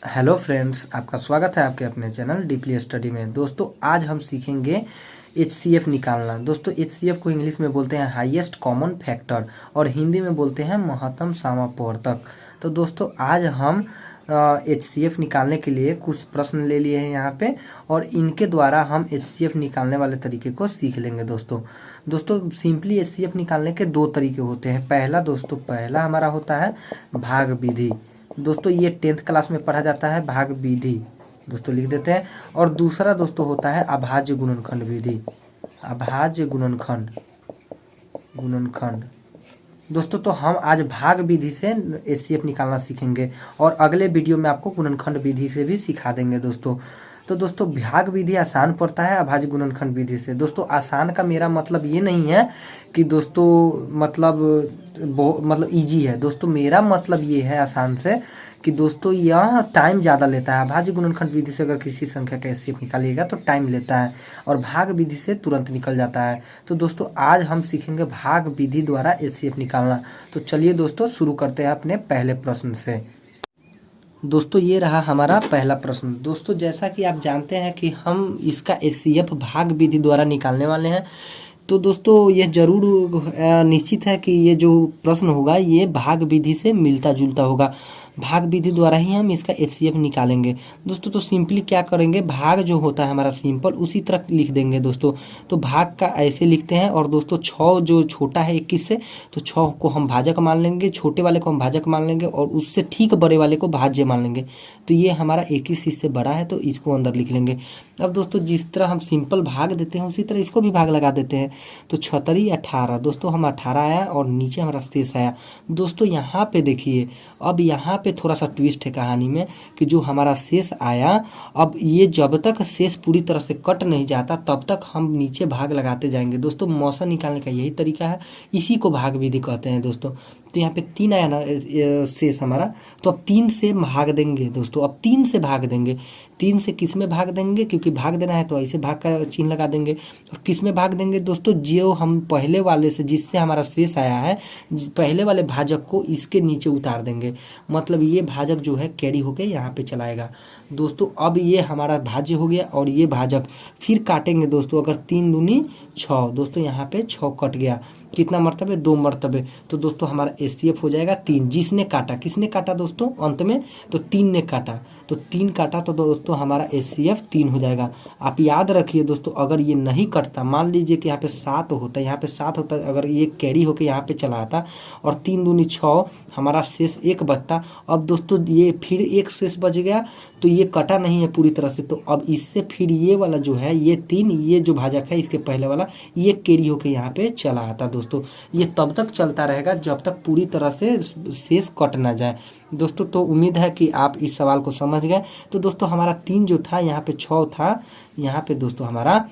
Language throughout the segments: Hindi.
हेलो फ्रेंड्स, आपका स्वागत है आपके अपने चैनल डीपली स्टडी में। दोस्तों आज हम सीखेंगे HCF निकालना। दोस्तों HCF को इंग्लिश में बोलते हैं हाईएस्ट कॉमन फैक्टर और हिंदी में बोलते हैं महत्तम समापवर्तक। तो दोस्तों आज हम HCF निकालने के लिए कुछ प्रश्न ले लिए हैं यहाँ पे और इनके द्वारा हम HCF निकालने वाले तरीके को सीख लेंगे। दोस्तों सिंपली HCF निकालने के दो तरीके होते हैं। पहला हमारा होता है भाग विधि। दोस्तों ये 10th क्लास में पढ़ा जाता है, भाग विधि दोस्तों लिख देते हैं। और दूसरा दोस्तों होता है अभाज्य गुणनखंड विधि। अभाज्य गुणनखंड दोस्तों तो हम आज भाग विधि से HCF निकालना सीखेंगे और अगले वीडियो में आपको गुणनखंड विधि से भी सिखा देंगे दोस्तों। तो दोस्तों भाग विधि आसान पड़ता है अभाज्य गुणनखंड विधि से। दोस्तों आसान का मेरा मतलब ये नहीं है कि दोस्तों मतलब इजी है। दोस्तों मेरा मतलब ये है आसान से कि दोस्तों यह टाइम ज़्यादा लेता है। अभाज्य गुणनखंड विधि से अगर किसी संख्या का HCF निकालिएगा तो टाइम लेता है और भाग विधि से तुरंत निकल जाता है। तो दोस्तों आज हम सीखेंगे भाग विधि द्वारा HCF निकालना। तो चलिए दोस्तों शुरू करते हैं अपने पहले प्रश्न से। दोस्तों ये रहा हमारा पहला प्रश्न। दोस्तों जैसा कि आप जानते हैं कि हम इसका HCF भाग विधि द्वारा निकालने वाले हैं। तो दोस्तों यह जरूर निश्चित है कि ये जो प्रश्न होगा ये भाग विधि से मिलता जुलता होगा। भाग विधि द्वारा ही हम इसका HCF निकालेंगे दोस्तों। तो सिंपली क्या करेंगे, भाग जो होता है हमारा सिंपल उसी तरह लिख देंगे दोस्तों। तो भाग का ऐसे लिखते हैं और दोस्तों 6 जो छोटा है 21 से, तो 6 को हम भाजक मान लेंगे, छोटे वाले को हम भाजक मान लेंगे और उससे ठीक बड़े वाले को भाज्य मान लेंगे। तो ये हमारा 21 इससे बड़ा है तो इसको अंदर लिख लेंगे। अब दोस्तों जिस तरह हम सिंपल भाग देते हैं उसी तरह इसको भी भाग लगा देते हैं। तो 36 18 दोस्तों हम 18 आया और नीचे हमारा शेष आया। दोस्तों यहाँ पे देखिए, अब यहाँ पे थोड़ा सा ट्विस्ट है कहानी में कि जो हमारा शेष आया, अब ये जब तक शेष पूरी तरह से कट नहीं जाता तब तक हम नीचे भाग लगाते जाएंगे। दोस्तों मौसा निकालने का यही तरीका है, इसी को भाग विधि कहते हैं दोस्तों। तो यहाँ पे 3 आया ना शेष हमारा, तो अब 3 से भाग देंगे दोस्तों। अब 3 से भाग देंगे, 3 से किस में भाग देंगे, क्योंकि भाग देना है तो ऐसे भाग का चिन्ह लगा देंगे। और किस में भाग देंगे दोस्तों, जो हम पहले वाले से जिससे हमारा शेष आया है पहले वाले भाजक को इसके नीचे उतार देंगे। मतलब ये भाजक जो है कैरी होके यहाँ पे चलाएगा दोस्तों। अब ये हमारा भाज्य हो गया और ये भाजक फिर काटेंगे दोस्तों। अगर 3 दूनी 6 दोस्तों, यहाँ पे 6 कट गया, कितना मर्तबे 2 मर्तबे। तो दोस्तों हमारा HCF हो जाएगा 3। जिसने काटा, किसने काटा दोस्तों अंत में, तो 3 ने काटा, तो 3 काटा तो दोस्तों हमारा HCF 3 हो जाएगा। आप याद रखिए दोस्तों, अगर ये नहीं कटता, मान लीजिए कि यहाँ पे 7 होता है, यहाँ पे 7 होता है, अगर ये कैरी होकर यहाँ पे चला आता और 3 दूनी 6 हमारा शेष 1 बचता। अब दोस्तों ये फिर 1 शेष बच गया, तो ये कटा नहीं है पूरी तरह से। तो अब इससे फिर ये वाला जो है ये 3, ये जो भाजक है इसके पहले वाला, ये कैरी होकर यहाँ पे चला आता दोस्तों। ये तब तक चलता रहेगा जब तक पूरी तरह से शेष कट ना जाए दोस्तों। तो उम्मीद है कि आप इस सवाल को समझ गए। तो दोस्तों हमारा 3 जो था, यहाँ पे 6 था, यहाँ पे दोस्तों हमारा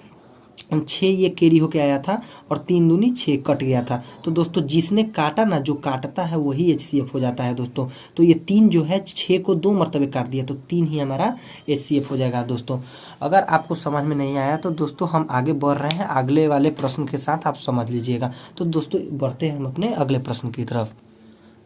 6 ये कैरी होके आया था और 3 दूनी 6 कट गया था। तो दोस्तों जिसने काटा ना, जो काटता है वही HCF हो जाता है दोस्तों। तो ये 3 जो है 6 को 2 मरतबे काट दिया तो 3 ही हमारा HCF हो जाएगा दोस्तों। अगर आपको समझ में नहीं आया तो दोस्तों हम आगे बढ़ रहे हैं, अगले वाले प्रश्न के साथ आप समझ लीजिएगा। तो दोस्तों बढ़ते हैं हम अपने अगले प्रश्न की तरफ।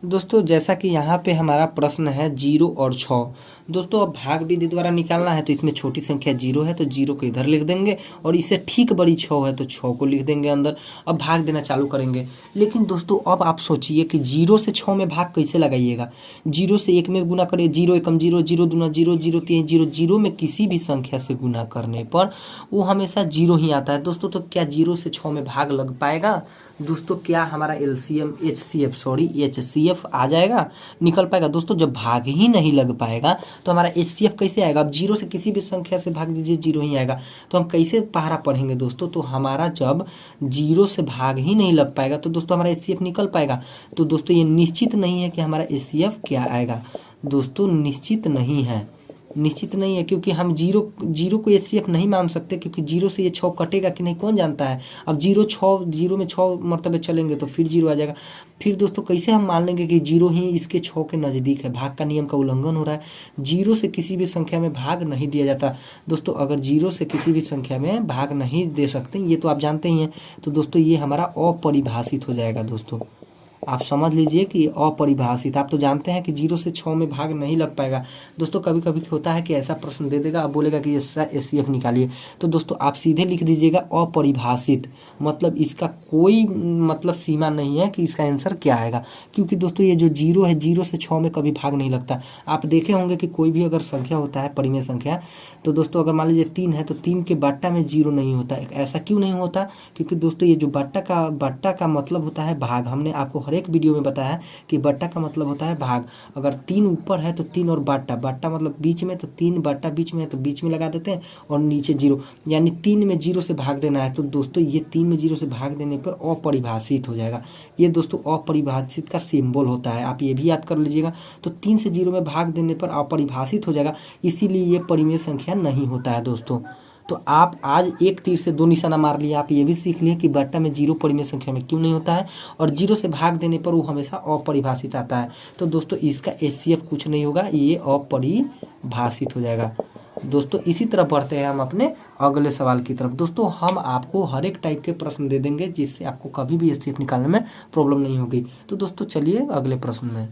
दोस्तों जैसा कि यहाँ पे हमारा प्रश्न है 0 और 6। दोस्तों अब भाग विधि द्वारा निकालना है तो इसमें छोटी संख्या 0 है तो 0 को इधर लिख देंगे और इससे ठीक बड़ी 6 है तो 6 को लिख देंगे अंदर। अब भाग देना चालू करेंगे। लेकिन दोस्तों अब आप सोचिए कि 0 से 6 में भाग कैसे लगाइएगा। 0 से 1 में गुना करिए, 0 एकम 0, 0 दूना 0, 0 3 0। 0 में किसी भी संख्या से गुना करने पर वो हमेशा 0 ही आता है दोस्तों। तो क्या 0 से 6 में भाग लग पाएगा दोस्तों? क्या हमारा HCF आ जाएगा, निकल पाएगा दोस्तों? जब भाग ही नहीं लग पाएगा तो हमारा HCF कैसे आएगा? अब 0 से किसी भी संख्या से भाग दीजिए 0 ही आएगा। तो हम कैसे पहाड़ा पढ़ेंगे दोस्तों? तो हमारा जब 0 से भाग ही नहीं लग पाएगा तो दोस्तों हमारा HCF निकल पाएगा। तो दोस्तों ये निश्चित नहीं है कि हमारा HCF क्या आएगा दोस्तों, निश्चित नहीं है, निश्चित नहीं है, क्योंकि हम 0 को HCF नहीं मान सकते, क्योंकि 0 से ये 6 कटेगा कि नहीं कौन जानता है। अब 0 में 6 मरतबे चलेंगे तो फिर 0 आ जाएगा। फिर दोस्तों कैसे हम मान लेंगे कि 0 ही इसके 6 के नज़दीक है? भाग का नियम का उल्लंघन हो रहा है। 0 से किसी भी संख्या में भाग नहीं दिया जाता दोस्तों। अगर 0 से किसी भी संख्या में भाग नहीं दे सकते, ये तो आप जानते ही हैं। तो दोस्तों ये हमारा अपरिभाषित हो जाएगा दोस्तों। आप समझ लीजिए कि अपरिभाषित। आप तो जानते हैं कि 0 से 6 में भाग नहीं लग पाएगा दोस्तों। कभी कभी होता है कि ऐसा प्रश्न दे देगा, अब बोलेगा कि इसका एचसीएफ निकालिए, तो दोस्तों आप सीधे लिख दीजिएगा अपरिभाषित, मतलब इसका कोई मतलब सीमा नहीं है कि इसका आंसर क्या आएगा, क्योंकि दोस्तों ये जो 0 है 0 से 6 में कभी भाग नहीं लगता। आप देखे होंगे कि कोई भी अगर संख्या होता है परिमेय संख्या, तो दोस्तों अगर मान लीजिए 3 है तो 3 के बट्टा में 0 नहीं होता है। ऐसा क्यों नहीं होता? क्योंकि दोस्तों ये जो बट्टा का मतलब होता है भाग। हमने आपको हर एक वीडियो में बताया कि बट्टा का मतलब होता है भाग। अगर 3 ऊपर है तो 3 और बट्टा मतलब बीच में, तो 3 बट्टा बीच में है तो बीच में लगा देते हैं और नीचे 0, यानी 3 में 0 से भाग देना है। तो दोस्तों ये 3 में 0 से भाग देने पर अपरिभाषित हो जाएगा। ये दोस्तों अपरिभाषित का सिंबल होता है, आप ये भी याद कर लीजिएगा। तो 3 से 0 में भाग देने पर अपरिभाषित हो जाएगा, इसीलिए ये परिमेय संख्या नहीं होता है दोस्तों। तो आप आज एक तीर से दो निशाना मार लिया। आप ये भी सीख लिए कि बट्टा में 0 परिमेय संख्या में क्यों नहीं होता है, और 0 से भाग देने पर वो हमेशा अपरिभाषित आता है। तो दोस्तों इसका एचसीएफ कुछ नहीं होगा, ये अपरिभाषित हो जाएगा। दोस्तों इसी तरह बढ़ते हैं हम अपने अगले सवाल की तरफ। दोस्तों हम आपको हर एक टाइप के प्रश्न दे देंगे जिससे आपको कभी भी एचसीएफ निकालने में प्रॉब्लम नहीं होगी। तो दोस्तों चलिए अगले प्रश्न में।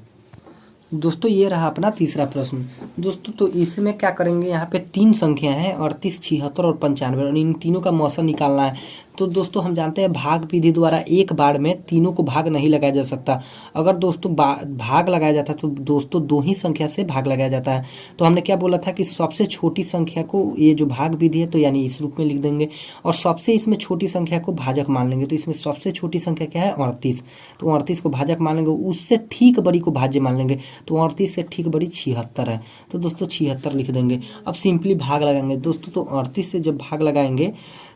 दोस्तों ये रहा अपना तीसरा प्रश्न। दोस्तों तो इसमें क्या करेंगे, यहाँ पे 3 संख्या है 38, 76 और 95, और इन तीनों का मौसा निकालना है। तो दोस्तों हम जानते हैं भाग विधि द्वारा एक बार में तीनों को भाग नहीं लगाया जा सकता। अगर दोस्तों भाग लगाया जाता तो दोस्तों 2 ही संख्या से भाग लगाया जाता है। तो हमने क्या बोला था कि सबसे छोटी संख्या को, ये जो भाग विधि है तो यानी इस रूप में लिख देंगे, और सबसे इसमें छोटी संख्या को भाजक मान लेंगे। तो इसमें सबसे छोटी संख्या क्या है 38, तो 38 को भाजक मान लेंगे, उससे ठीक बड़ी को भाज्य मान लेंगे। तो 38 से ठीक बड़ी 76 है, तो दोस्तों 76 लिख देंगे। अब सिंपली भाग लगाएंगे दोस्तों, तो 38 से जब भाग लगाएंगे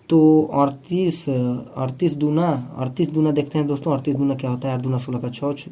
तो 38 दूना देखते हैं दोस्तों। 38 दूना क्या होता है, 8 दूना 16 का 6,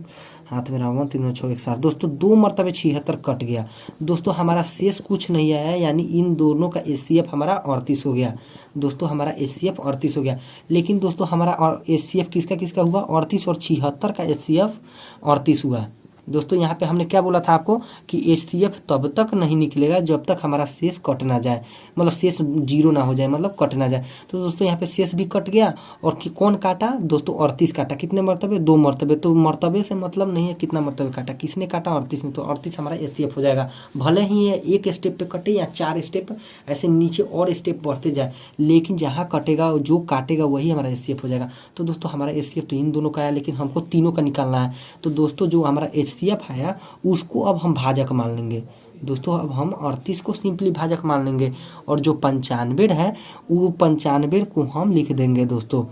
हाथ में रावण, 3 दूना 6 एक 7। दोस्तों 2 मरतबे 76 कट गया दोस्तों, हमारा शेष कुछ नहीं आया है, यानी इन दोनों का एचसीएफ हमारा 38 हो गया दोस्तों। हमारा एचसीएफ 38 हो गया। लेकिन दोस्तों हमारा एचसीएफ किसका किसका हुआ, 38 और 76 का एचसीएफ 38 हुआ दोस्तों। यहाँ पे हमने क्या बोला था आपको कि एचसीएफ तब तक नहीं निकलेगा जब तक हमारा शेष कट ना जाए, मतलब शेष 0 ना हो जाए, मतलब कट ना जाए। तो दोस्तों यहाँ पे शेष भी कट गया, और कौन काटा दोस्तों 38 काटा। कितने मरतबे, 2 मरतबे। तो मरतबे से मतलब नहीं है कितना मरतबे काटा, किसने काटा 38 में, तो 38 हमारा एचसीएफ हो जाएगा। भले ही ये एक स्टेप पे कटे या 4 स्टेप ऐसे नीचे और स्टेप बढ़ते जाए, लेकिन जहाँ कटेगा जो काटेगा वही हमारा एचसीएफ हो जाएगा। तो दोस्तों हमारा एचसीएफ तो इन दोनों का आया, लेकिन हमको तीनों का निकालना है। तो दोस्तों जो हमारा एचसीएफ आया उसको अब हम भाजक मान लेंगे दोस्तों। अब हम 38 को सिंपली भाजक मान लेंगे, और जो 95 है वो 95 को हम लिख देंगे दोस्तों।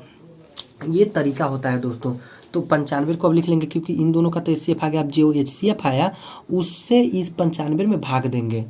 ये तरीका होता है दोस्तों। तो 95 को अब लिख लेंगे, क्योंकि इन दोनों का तो एचसीएफ आ गया। अब जो एचसीएफ आया उससे इस 95 में भाग देंगे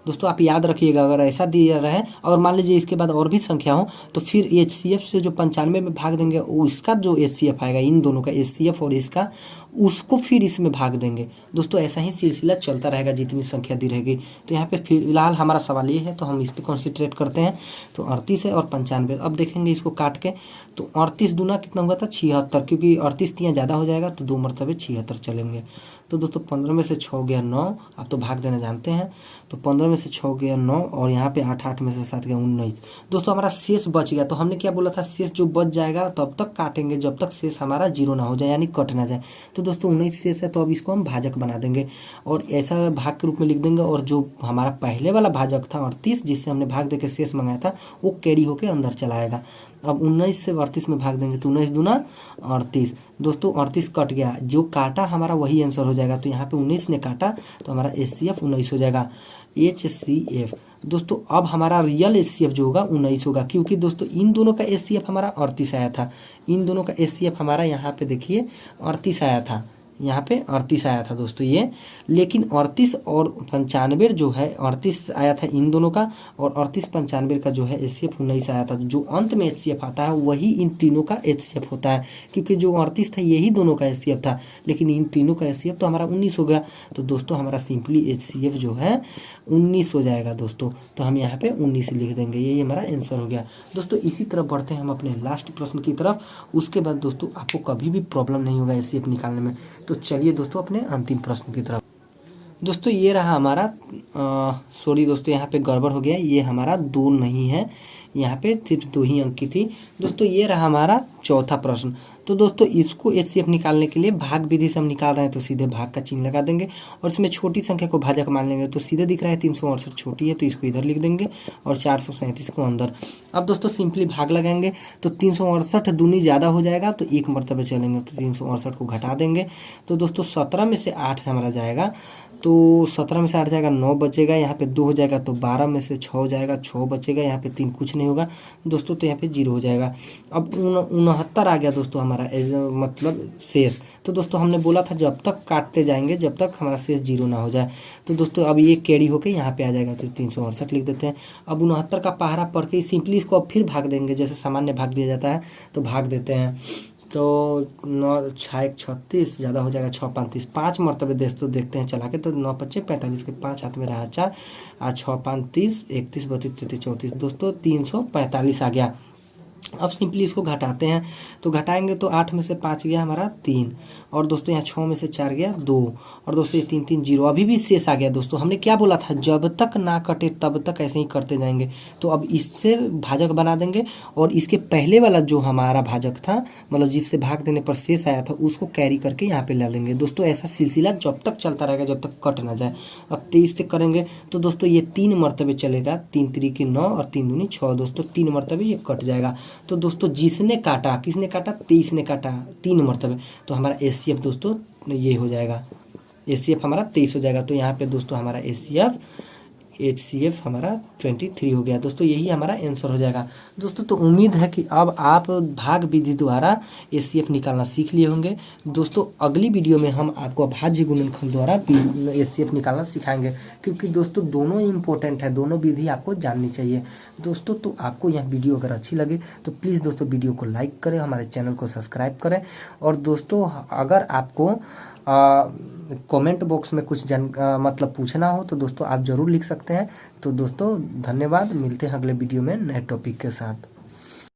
दोस्तों। आप याद रखिएगा, अगर ऐसा दिया रहे और मान लीजिए इसके बाद और भी संख्या हो, तो फिर एचसीएफ से जो 95 में भाग देंगे उसका जो एचसीएफ आएगा, इन दोनों का एचसीएफ और इसका, उसको फिर इसमें भाग देंगे दोस्तों। ऐसा ही सिलसिला चलता रहेगा जितनी संख्या दी रहेगी। तो यहाँ पे फिलहाल हमारा सवाल ये है, तो हम इस पर कॉन्सेंट्रेट करते हैं। तो 38 है और 95। अब देखेंगे इसको काट के, तो 38 दूना कितना हुआ था 76, क्योंकि 38 यहाँ ज़्यादा हो जाएगा तो 2 मरतबे 76 चलेंगे। तो दोस्तों 15 में से 6 गया 9, आप तो भाग देना जानते हैं। तो 15 में से 6 गया 9, और यहाँ पे 8, 8 में से 7 गया 19। दोस्तों हमारा शेष बच गया। तो हमने क्या बोला था, शेष जो बच जाएगा तब तक काटेंगे जब तक शेष हमारा 0 ना हो जाए, यानी कट ना जाए। तो दोस्तों 19 शेष है, तो अब इसको हम भाजक बना देंगे और ऐसा भाग के रूप में लिख देंगे। और जो हमारा पहले वाला भाजक था 38, जिससे हमने भाग देकर शेष मंगाया था, वो कैरी होकर अंदर चला आएगा। अब 19 से 38 में भाग देंगे, तो 19 दूना 38 दोस्तों। 38 कट गया, जो काटा हमारा वही आंसर हो जाएगा। तो यहाँ पे 19 ने काटा, तो हमारा एचसीएफ 19 हो जाएगा, एचसीएफ दोस्तों। अब हमारा रियल एचसीएफ जो होगा 19 होगा, क्योंकि दोस्तों इन दोनों का एचसीएफ हमारा 38 आया था। इन दोनों का एचसीएफ हमारा यहाँ पे देखिए 38 आया था, यहाँ पे 38 आया था दोस्तों ये। लेकिन 38 और 95 जो है, 38 आया था इन दोनों का, और 38 95 का जो है एचसीएफ 19 आया था। जो अंत में एचसीएफ आता है वही इन तीनों का एचसीएफ होता है, क्योंकि जो 38 था यही दोनों का एचसीएफ था, लेकिन इन तीनों का एचसीएफ तो हमारा 19 हो गया। तो दोस्तों हमारा सिंपली एचसीएफ जो है 19 हो जाएगा दोस्तों। तो हम यहाँ पे 19 लिख देंगे, यही हमारा आंसर हो गया दोस्तों। इसी तरह बढ़ते हैं हम अपने लास्ट प्रश्न की तरफ। उसके बाद दोस्तों आपको कभी भी प्रॉब्लम नहीं होगा एचसीएफ निकालने में। तो चलिए दोस्तों अपने अंतिम प्रश्न की तरफ। दोस्तों ये रहा हमारा, सॉरी दोस्तों यहाँ पे गड़बड़ हो गया, ये हमारा 2 नहीं है, यहाँ पे सिर्फ 2 ही अंक की थी। दोस्तों ये रहा हमारा चौथा प्रश्न। तो दोस्तों इसको एचसीएफ निकालने के लिए भाग विधि से हम निकाल रहे हैं, तो सीधे भाग का चिन्ह लगा देंगे और इसमें छोटी संख्या को भाजक मान लेंगे। तो सीधे दिख रहा है 368 छोटी है तो इसको इधर लिख देंगे और 437 को अंदर। अब दोस्तों सिंपली भाग लगाएंगे तो 368 दूनी ज़्यादा हो जाएगा तो एक मरतबे चलेंगे, तो 368 को घटा देंगे। तो दोस्तों 17 में से 8 हमारा जाएगा, तो 17 में से 8 जाएगा 9 बचेगा, यहाँ पे 2 हो जाएगा तो 12 में से 6 जाएगा 6 बचेगा, यहाँ पे 3 कुछ नहीं होगा दोस्तों, तो यहाँ पे 0 हो जाएगा। अब 69 आ गया दोस्तों हमारा मतलब शेष। तो दोस्तों हमने बोला था जब तक काटते जाएंगे जब तक हमारा शेष 0 ना हो जाए। तो दोस्तों अब ये कैरी होके यहाँ पे आ जाएगा, तो 368 लिख देते हैं। अब 69 का पहाड़ा पढ़ के सिंपली इसको अब फिर भाग देंगे, जैसे सामान्य भाग दिया जाता है तो भाग देते हैं। तो 9 6 1 36 ज़्यादा हो जाएगा 6 5 30, 5 मरतबे दोस्तों देखते हैं चला के। तो 9 5 45 के 5 हाथ में रहा 4, 6 5 30 31 32 33 34 दोस्तों 345 आ गया। अब सिंपली इसको घटाते हैं, तो घटाएंगे तो 8 में से 5 गया हमारा 3, और दोस्तों यहाँ 6 में से 4 गया 2, और दोस्तों ये 3 3 0 अभी भी शेष आ गया। दोस्तों हमने क्या बोला था, जब तक ना कटे तब तक ऐसे ही करते जाएंगे। तो अब इससे भाजक बना देंगे और इसके पहले वाला जो हमारा भाजक था, मतलब जिससे भाग देने पर शेष आया था, उसको कैरी करके यहाँ पे ला लेंगे। दोस्तों ऐसा सिलसिला जब तक चलता रहेगा जब तक कट ना जाए। अब 23 से करेंगे तो दोस्तों ये 3 मरतबे चलेगा, 3 3 9 और 3 दूनी 6 दोस्तों 3 मरतबे ये कट जाएगा। तो दोस्तों जिसने काटा, किसने काटा, 23 ने काटा 3 मरतबे, तो हमारा एचसीएफ दोस्तों ये हो जाएगा, एचसीएफ हमारा 23 हो जाएगा। तो यहाँ पे दोस्तों हमारा एचसीएफ हमारा 23 हो गया दोस्तों, यही हमारा आंसर हो जाएगा दोस्तों। तो उम्मीद है कि अब आप भाग विधि द्वारा एचसीएफ निकालना सीख लिए होंगे दोस्तों। अगली वीडियो में हम आपको अभाज्य गुणनखंड द्वारा एचसीएफ निकालना सिखाएंगे, क्योंकि दोस्तों दोनों इंपॉर्टेंट है, दोनों विधि आपको जाननी चाहिए दोस्तों। तो आपको यह वीडियो अगर अच्छी लगे तो प्लीज़ दोस्तों वीडियो को लाइक करें, हमारे चैनल को सब्सक्राइब करें, और दोस्तों अगर आपको कमेंट बॉक्स में कुछ मतलब पूछना हो तो दोस्तों आप ज़रूर लिख सकते हैं। तो दोस्तों धन्यवाद, मिलते हैं अगले वीडियो में नए टॉपिक के साथ।